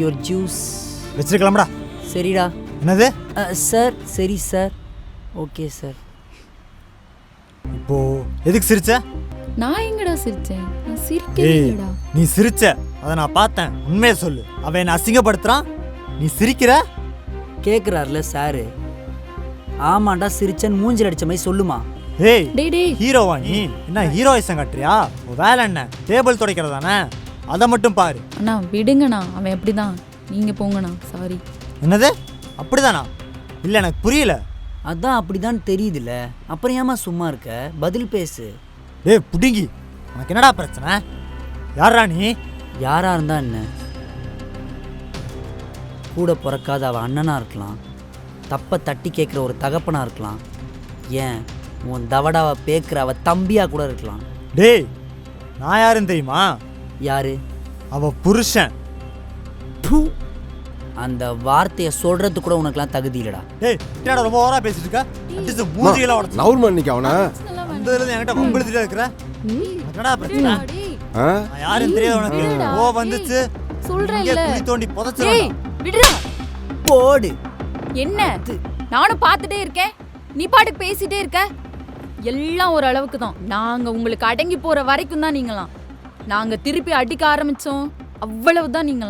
Your juice வச்சிருக்கலாம்டா. சரிடா. என்னது sir? சரி சார். Okay sir. இப்போ எதுக்கு சிரிச்ச? நான் எங்கடா சிரிச்சேன்? நான் சிரிக்கலடா. நீ சிரிச்ச, அதை நான் பார்த்தேன். உண்மையை சொல்லு. அவன் என்ன அசிங்கப்படுத்துறான், நீ சிரிக்கிற. கேட்குறாருல சாரு. ஆமாண்டா சிரிச்சன் மூஞ்சில் அடிச்ச மாதிரி சொல்லுமா. ஏய் டேய் ஹீரோவா நீ? என்ன ஹீரோயிசம் காட்டுறியா? உன் வேலை என்ன? டேபிள் துடைக்கிறதானே? அதை மட்டும் பாரு. அண்ணா விடுங்கண்ணா, அவன் எப்படிதான். நீங்க போங்கண்ணா. சாரி. என்னது அப்படிதானா? இல்லை எனக்கு புரியல. அதான் அப்படிதான் தெரியுதுல்ல, அப்புறம் ஏமா சும்மா இருக்க? பதில் பேசு. ஏய் புடிங்கி, உனக்கு என்னடா பிரச்சனை? யாரா நீ? யாரா இருந்தா என்ன? கூட பிறக்காத அவ அண்ணனா இருக்கலாம், தப்ப தட்டி கேட்குற ஒரு தகப்பனா இருக்கலாம், ஏன் உன் தவடாவை பேக்குற அவ தம்பியா கூட இருக்கலாம். டேய் நான் யாருன்னு தெரியுமா? யாரு? அவ புருஷன். பூ, அந்த வார்த்தையை சொல்றது கூட உனக்குலாம் தகுதி இல்லடா. டேய் என்னடா ரொம்ப ஓவரா பேசிட்டு இருக்க? அடிச்சு மூஞ்சில உடைச்சு. நவுர்மா இன்னைக்கு அவனா அந்த இருந்து என்கிட்ட வம்பிழுத்துட்டே இருக்கிற. என்னடா பிரச்சனை? ஆ? நான் யாருன்னு தெரியாது உனக்கு? ஓ வந்துச்சு. சொல்றேன்ல. குழி தோண்டி ஏய் புதைச்சிரும். விடுடா. போடு. என்ன? நானும் பார்த்துட்டே இருக்கேன், நீ பாட்டுக்கு பேசிட்டே இருக்க. எல்லாம் ஒரு அளவுக்கு தான். நாங்க உங்களுக்கு அடங்கி போற வரைக்கும் தான் நீங்களாம். நாங்க திருப்பி அடிக்க ஆரம்பிச்சோம், அவ்வளவுதான் நீங்களாம்.